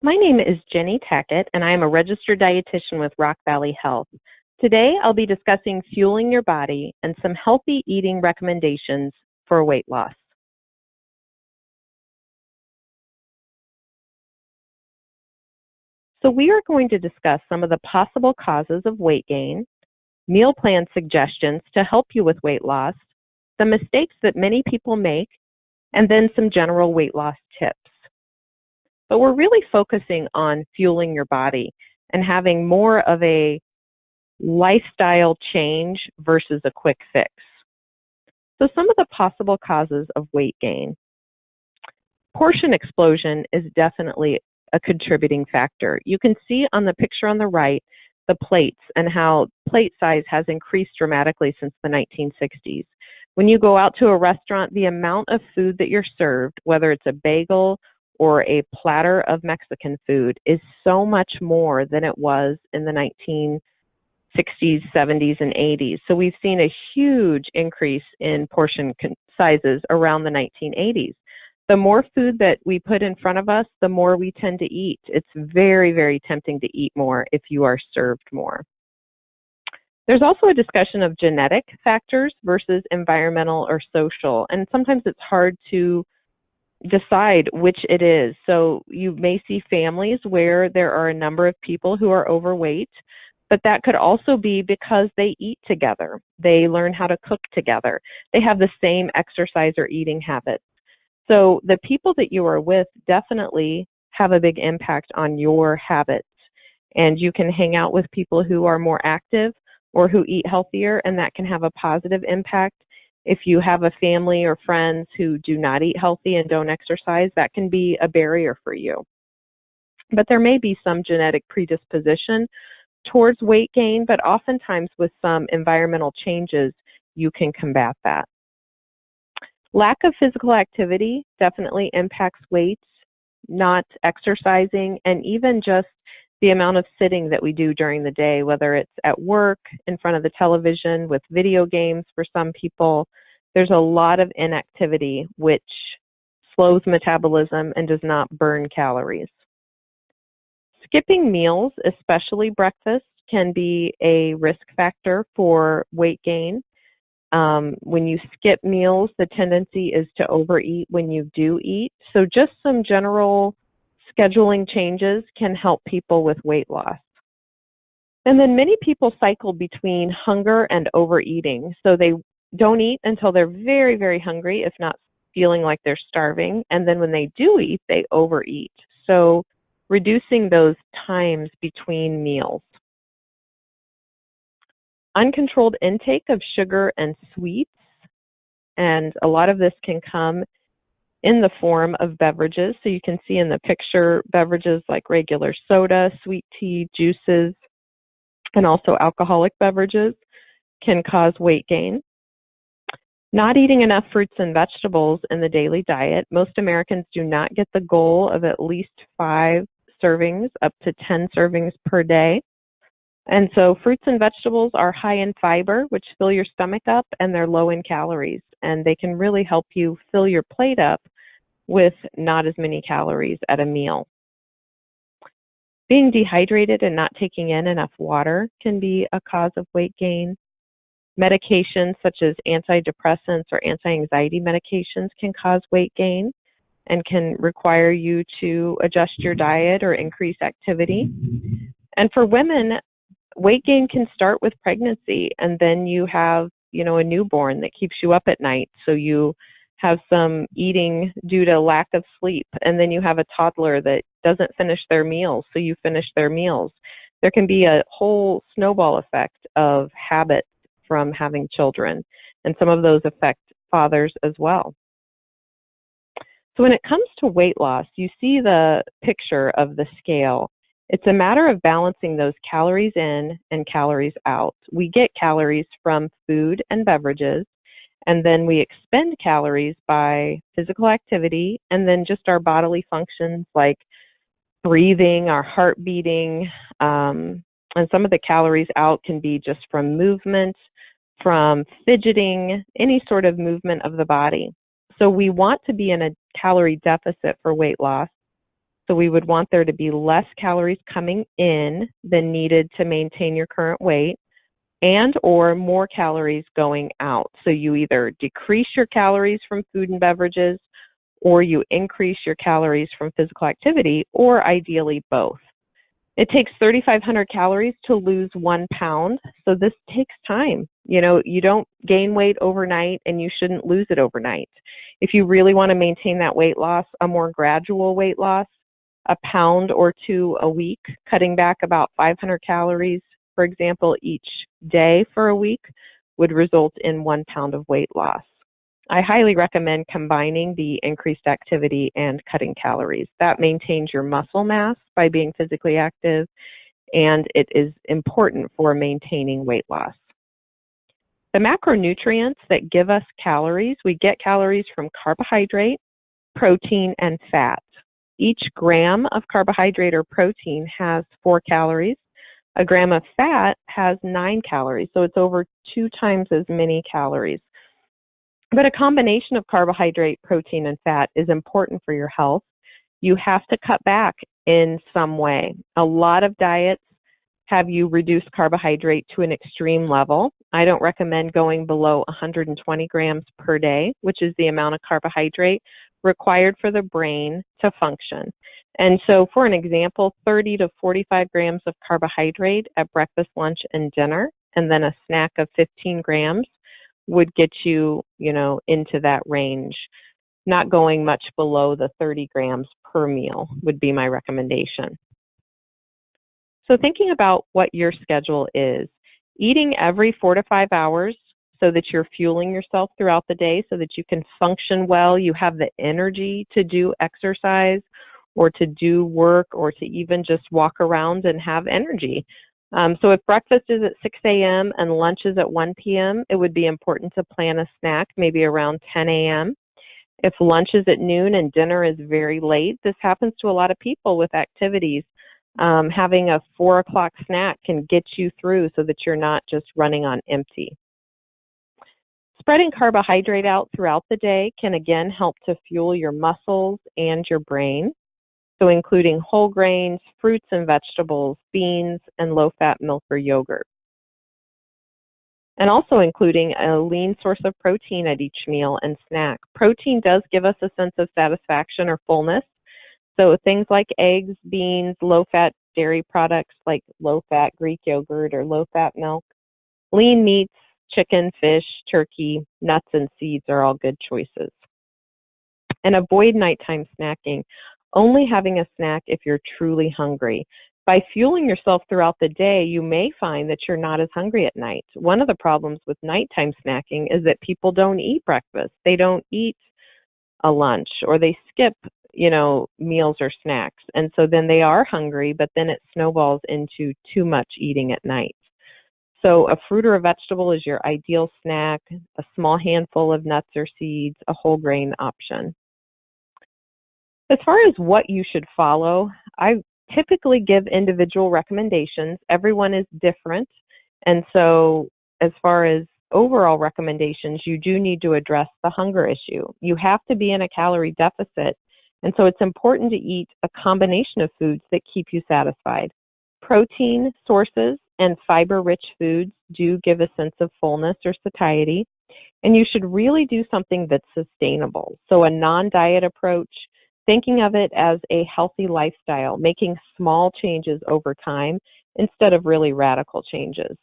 My name is Jenny Tackett, and I am a registered dietitian with Rock Valley Health. Today, I'll be discussing fueling your body and some healthy eating recommendations for weight loss. So we are going to discuss some of the possible causes of weight gain, meal plan suggestions to help you with weight loss, the mistakes that many people make, and then some general weight loss tips. But we're really focusing on fueling your body and having more of a lifestyle change versus a quick fix. So some of the possible causes of weight gain. Portion explosion is definitely a contributing factor. You can see on the picture on the right the plates and how plate size has increased dramatically since the 1960s. When you go out to a restaurant, the amount of food that you're served, whether it's a bagel or a platter of Mexican food, is so much more than it was in the 1960s, 70s, and 80s. So we've seen a huge increase in portion sizes around the 1980s. The more food that we put in front of us, the more we tend to eat. It's very, very tempting to eat more if you are served more. There's also a discussion of genetic factors versus environmental or social, and sometimes it's hard to decide which it is. So you may see families where there are a number of people who are overweight, but that could also be because they eat together. They learn how to cook together. They have the same exercise or eating habits. So the people that you are with definitely have a big impact on your habits. And you can hang out with people who are more active or who eat healthier, and that can have a positive impact. If you have a family or friends who do not eat healthy and don't exercise, that can be a barrier for you. But there may be some genetic predisposition towards weight gain, but oftentimes with some environmental changes, you can combat that. Lack of physical activity definitely impacts weight, not exercising, and even just the amount of sitting that we do during the day, whether it's at work, in front of the television, with video games for some people. There's a lot of inactivity which slows metabolism and does not burn calories. Skipping meals, especially breakfast, can be a risk factor for weight gain. When you skip meals, the tendency is to overeat when you do eat. So just some general scheduling changes can help people with weight loss. And then many people cycle between hunger and overeating. So they don't eat until they're very, very hungry, if not feeling like they're starving. And then when they do eat, they overeat. So reducing those times between meals. Uncontrolled intake of sugar and sweets, and a lot of this can come in the form of beverages. So you can see in the picture beverages like regular soda, sweet tea, juices, and also alcoholic beverages can cause weight gain. Not eating enough fruits and vegetables in the daily diet. Most Americans do not get the goal of at least 5 servings, up to 10 servings per day. And so fruits and vegetables are high in fiber, which fill your stomach up, and they're low in calories. And they can really help you fill your plate up with not as many calories at a meal. Being dehydrated and not taking in enough water can be a cause of weight gain. Medications such as antidepressants or anti-anxiety medications can cause weight gain and can require you to adjust your diet or increase activity. And for women, weight gain can start with pregnancy, and then you have, a newborn that keeps you up at night. So you have some eating due to lack of sleep, and then you have a toddler that doesn't finish their meals, so you finish their meals. There can be a whole snowball effect of habits from having children, and some of those affect fathers as well. So when it comes to weight loss, you see the picture of the scale. It's a matter of balancing those calories in and calories out. We get calories from food and beverages, and then we expend calories by physical activity and then just our bodily functions like breathing, our heart beating, and some of the calories out can be just from movement, from fidgeting, any sort of movement of the body. So we want to be in a calorie deficit for weight loss. So we would want there to be less calories coming in than needed to maintain your current weight, and or more calories going out. So you either decrease your calories from food and beverages, or you increase your calories from physical activity, or ideally both. It takes 3,500 calories to lose 1 pound, so this takes time. You don't gain weight overnight, and you shouldn't lose it overnight. If you really want to maintain that weight loss, a more gradual weight loss, a pound or two a week, cutting back about 500 calories, for example, each day for a week, would result in 1 pound of weight loss. I highly recommend combining the increased activity and cutting calories. That maintains your muscle mass by being physically active, and it is important for maintaining weight loss. The macronutrients that give us calories, we get calories from carbohydrate, protein, and fat. Each gram of carbohydrate or protein has 4 calories. A gram of fat has 9 calories, so it's over 2 times as many calories. But a combination of carbohydrate, protein, and fat is important for your health. You have to cut back in some way. A lot of diets have you reduce carbohydrate to an extreme level. I don't recommend going below 120 grams per day, which is the amount of carbohydrate required for the brain to function. And so, for an example, 30 to 45 grams of carbohydrate at breakfast, lunch, and dinner, and then a snack of 15 grams would get you, into that range. Not going much below the 30 grams per meal would be my recommendation. So thinking about what your schedule is, eating every 4 to 5 hours so that you're fueling yourself throughout the day so that you can function well, you have the energy to do exercise or to do work or to even just walk around and have energy. So if breakfast is at 6 a.m. and lunch is at 1 p.m., it would be important to plan a snack maybe around 10 a.m. If lunch is at noon and dinner is very late, this happens to a lot of people with activities. Having a 4 o'clock snack can get you through so that you're not just running on empty. Spreading carbohydrate out throughout the day can again help to fuel your muscles and your brain. So including whole grains, fruits and vegetables, beans, and low-fat milk or yogurt. And also including a lean source of protein at each meal and snack. Protein does give us a sense of satisfaction or fullness. So things like eggs, beans, low-fat dairy products like low-fat Greek yogurt or low-fat milk. Lean meats, chicken, fish, turkey, nuts, and seeds are all good choices. And avoid nighttime snacking. Only having a snack if you're truly hungry. By fueling yourself throughout the day, you may find that you're not as hungry at night. One of the problems with nighttime snacking is that people don't eat breakfast. They don't eat a lunch, or they skip, meals or snacks. And so then they are hungry, but then it snowballs into too much eating at night. So a fruit or a vegetable is your ideal snack, a small handful of nuts or seeds, a whole grain option. As far as what you should follow, I typically give individual recommendations. Everyone is different. And so as far as overall recommendations, you do need to address the hunger issue. You have to be in a calorie deficit. And so it's important to eat a combination of foods that keep you satisfied. Protein sources and fiber-rich foods do give a sense of fullness or satiety. And you should really do something that's sustainable. So a non-diet approach, thinking of it as a healthy lifestyle, making small changes over time instead of really radical changes.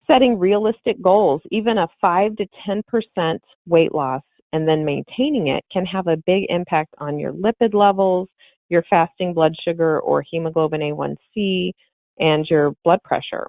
Setting realistic goals, even a 5 to 10% weight loss, and then maintaining it can have a big impact on your lipid levels, your fasting blood sugar or hemoglobin A1C, and your blood pressure.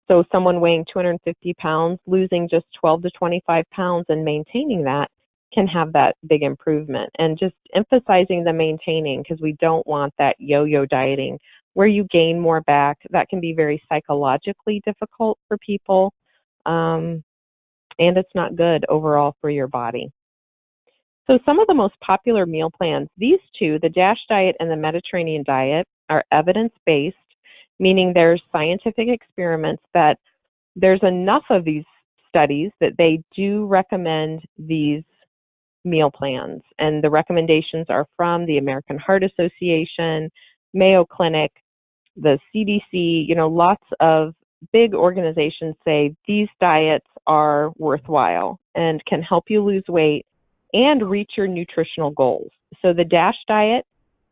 So someone weighing 250 pounds, losing just 12 to 25 pounds and maintaining that can have that big improvement. And just emphasizing the maintaining, because we don't want that yo-yo dieting where you gain more back. That can be very psychologically difficult for people, and it's not good overall for your body. So some of the most popular meal plans, these two, the DASH diet and the Mediterranean diet, are evidence-based, meaning there's scientific experiments that there's enough of these studies that they do recommend these meal plans. And the recommendations are from the American Heart Association, Mayo Clinic, the CDC, lots of big organizations say these diets are worthwhile and can help you lose weight and reach your nutritional goals. So the DASH diet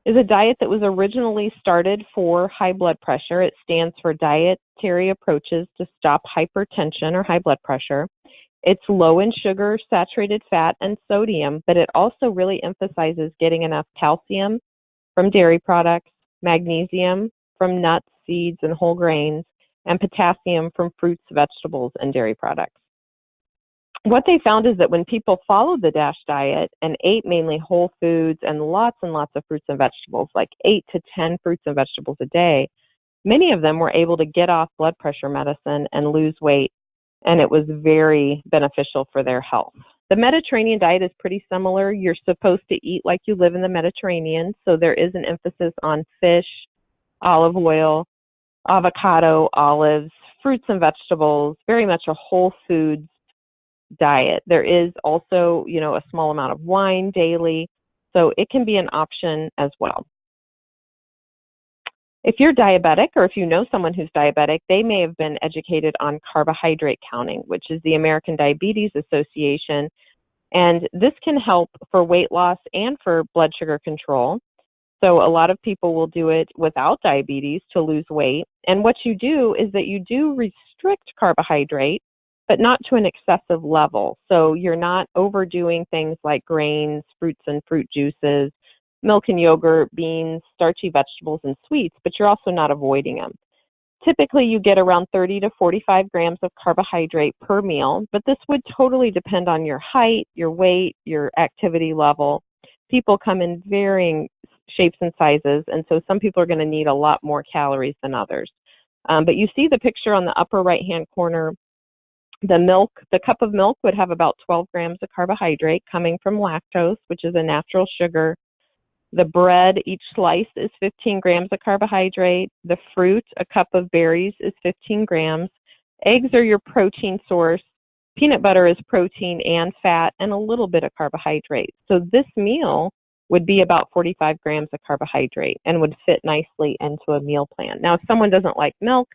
is a diet that was originally started for high blood pressure. It stands for Dietary Approaches to Stop Hypertension or High Blood Pressure. It's low in sugar, saturated fat, and sodium, but it also really emphasizes getting enough calcium from dairy products, magnesium from nuts, seeds, and whole grains, and potassium from fruits, vegetables, and dairy products. What they found is that when people followed the DASH diet and ate mainly whole foods and lots of fruits and vegetables, like 8 to 10 fruits and vegetables a day, many of them were able to get off blood pressure medicine and lose weight, and it was very beneficial for their health. The Mediterranean diet is pretty similar. You're supposed to eat like you live in the Mediterranean, so there is an emphasis on fish, olive oil, avocado, olives, fruits and vegetables, very much a whole foods diet. There is also, a small amount of wine daily, so it can be an option as well. If you're diabetic or if you know someone who's diabetic, they may have been educated on carbohydrate counting, which is the American Diabetes Association, and this can help for weight loss and for blood sugar control. So a lot of people will do it without diabetes to lose weight, and what you do is that you do restrict carbohydrate, but not to an excessive level. So you're not overdoing things like grains, fruits and fruit juices, milk and yogurt, beans, starchy vegetables, and sweets, but you're also not avoiding them. Typically, you get around 30 to 45 grams of carbohydrate per meal, but this would totally depend on your height, your weight, your activity level. People come in varying shapes and sizes, and so some people are going to need a lot more calories than others. But you see the picture on the upper right-hand corner. The cup of milk would have about 12 grams of carbohydrate coming from lactose, which is a natural sugar. The bread, each slice is 15 grams of carbohydrate. The fruit, a cup of berries, is 15 grams. Eggs are your protein source. Peanut butter is protein and fat and a little bit of carbohydrate. So this meal would be about 45 grams of carbohydrate and would fit nicely into a meal plan. Now, if someone doesn't like milk,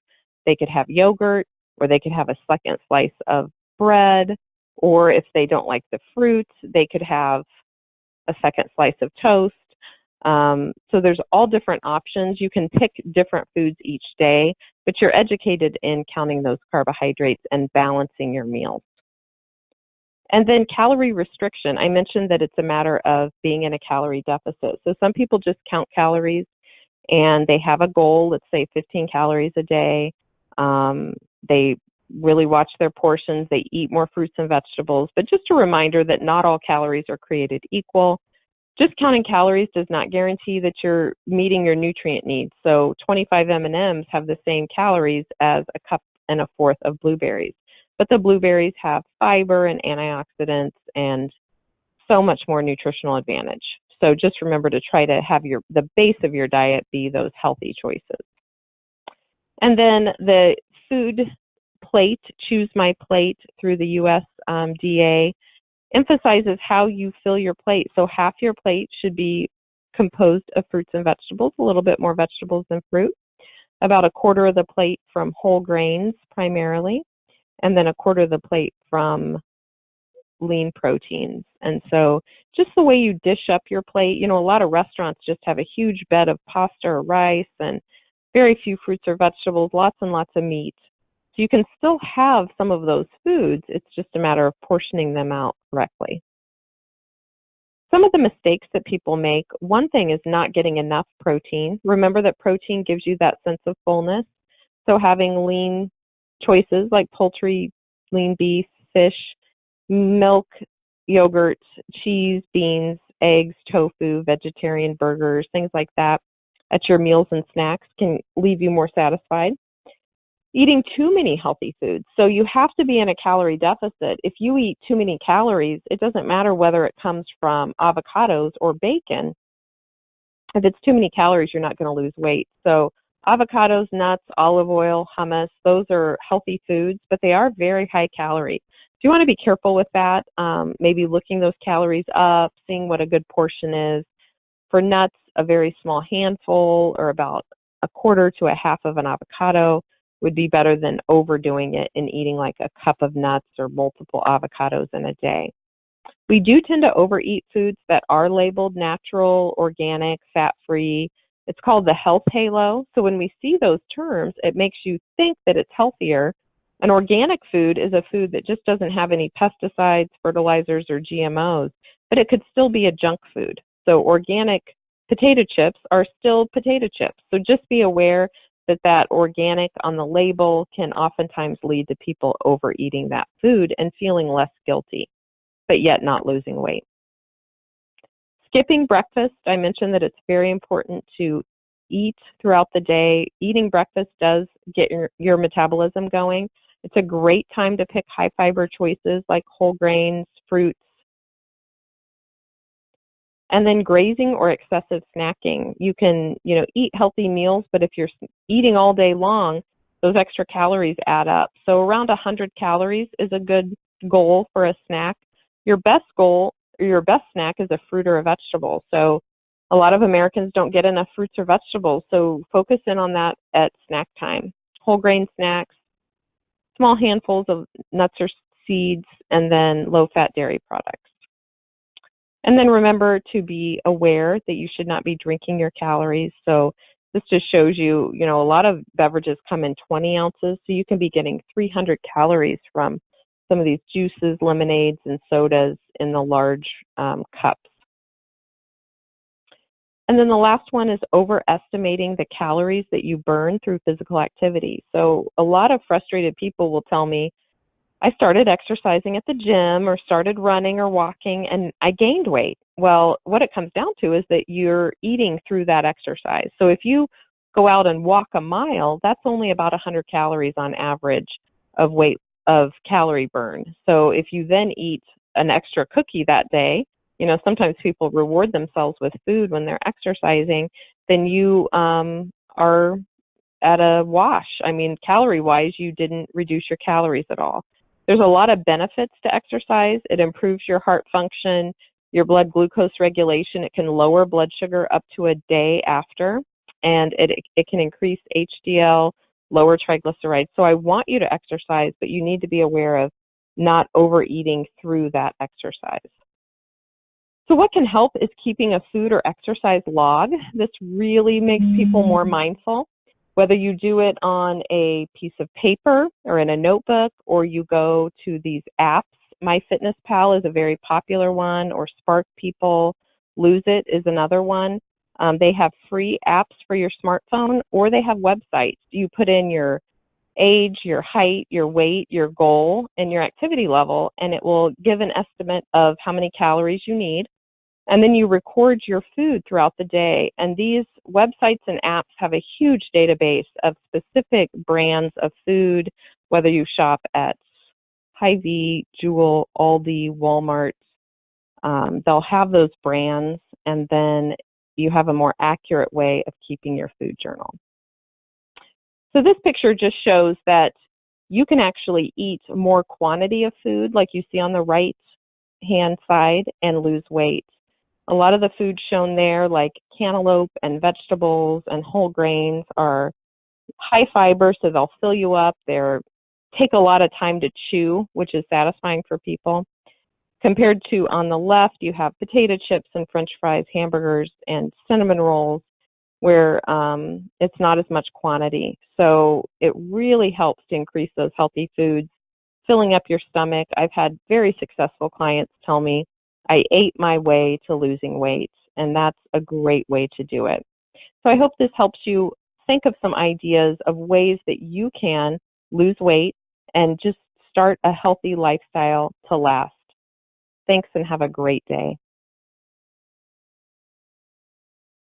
they could have yogurt, or they could have a second slice of bread, or if they don't like the fruit, they could have a second slice of toast. So there's all different options. You can pick different foods each day, but you're educated in counting those carbohydrates and balancing your meals. And then calorie restriction. I mentioned that it's a matter of being in a calorie deficit. So some people just count calories and they have a goal, let's say 15 calories a day. They really watch their portions. They eat more fruits and vegetables. But just a reminder that not all calories are created equal. Just counting calories does not guarantee that you're meeting your nutrient needs. So 25 M&Ms have the same calories as a cup and a fourth of blueberries. But the blueberries have fiber and antioxidants and so much more nutritional advantage. So just remember to try to have the base of your diet be those healthy choices. And then the food plate, Choose My Plate through the USDA, emphasizes how you fill your plate. So half your plate should be composed of fruits and vegetables, a little bit more vegetables than fruit, about a quarter of the plate from whole grains primarily, and then a quarter of the plate from lean proteins. And so just the way you dish up your plate, a lot of restaurants just have a huge bed of pasta or rice and very few fruits or vegetables, lots and lots of meat. So you can still have some of those foods. It's just a matter of portioning them out correctly. Some of the mistakes that people make, one thing is not getting enough protein. Remember that protein gives you that sense of fullness. So having lean choices like poultry, lean beef, fish, milk, yogurt, cheese, beans, eggs, tofu, vegetarian burgers, things like that at your meals and snacks can leave you more satisfied. Eating too many healthy foods. So you have to be in a calorie deficit. If you eat too many calories, it doesn't matter whether it comes from avocados or bacon. If it's too many calories, you're not going to lose weight. So avocados, nuts, olive oil, hummus, those are healthy foods, but they are very high calorie. So you want to be careful with that. Maybe looking those calories up, seeing what a good portion is. For nuts, a very small handful or about a quarter to a half of an avocado would be better than overdoing it and eating like a cup of nuts or multiple avocados in a day. We do tend to overeat foods that are labeled natural, organic, fat-free. It's called the health halo. So when we see those terms, it makes you think that it's healthier. An organic food is a food that just doesn't have any pesticides, fertilizers, or GMOs, but it could still be a junk food. So organic potato chips are still potato chips. So just be aware that that organic on the label can oftentimes lead to people overeating that food and feeling less guilty, but yet not losing weight. Skipping breakfast, I mentioned that it's very important to eat throughout the day. Eating breakfast does get your metabolism going. It's a great time to pick high fiber choices like whole grains, fruits, and then grazing or excessive snacking. You can, eat healthy meals, but if you're eating all day long, those extra calories add up. So around 100 calories is a good goal for a snack. Your best goal or your best snack is a fruit or a vegetable. So a lot of Americans don't get enough fruits or vegetables, so focus in on that at snack time. Whole grain snacks, small handfuls of nuts or seeds, and then low-fat dairy products. And then remember to be aware that you should not be drinking your calories. So this just shows you, a lot of beverages come in 20 ounces, so you can be getting 300 calories from some of these juices, lemonades, and sodas in the large cups. And then the last one is overestimating the calories that you burn through physical activity. So a lot of frustrated people will tell me, I started exercising at the gym or started running or walking and I gained weight. Well, what it comes down to is that you're eating through that exercise. So if you go out and walk a mile, that's only about 100 calories on average of calorie burn. So if you then eat an extra cookie that day, sometimes people reward themselves with food when they're exercising, then you are at a wash. I mean, calorie-wise, you didn't reduce your calories at all. There's a lot of benefits to exercise. It improves your heart function, your blood glucose regulation. It can lower blood sugar up to a day after, and it can increase HDL, lower triglycerides. So I want you to exercise, but you need to be aware of not overeating through that exercise. So what can help is keeping a food or exercise log. This really makes people more mindful. Whether you do it on a piece of paper or in a notebook, or you go to these apps. MyFitnessPal is a very popular one, or Spark People, Lose It is another one. They have free apps for your smartphone, or they have websites. You put in your age, your height, your weight, your goal, and your activity level, and it will give an estimate of how many calories you need. And then you record your food throughout the day. And these websites and apps have a huge database of specific brands of food, whether you shop at Hy-Vee, Jewel, Aldi, Walmart. They'll have those brands, and then you have a more accurate way of keeping your food journal. So this picture just shows that you can actually eat more quantity of food, like you see on the right-hand side, and lose weight. A lot of the foods shown there, like cantaloupe and vegetables and whole grains, are high fiber, so they'll fill you up. They take a lot of time to chew, which is satisfying for people. Compared to on the left, you have potato chips and French fries, hamburgers, and cinnamon rolls, where it's not as much quantity. So it really helps to increase those healthy foods, filling up your stomach. I've had very successful clients tell me, I ate my way to losing weight, and that's a great way to do it. So I hope this helps you think of some ideas of ways that you can lose weight and just start a healthy lifestyle to last. Thanks, and have a great day.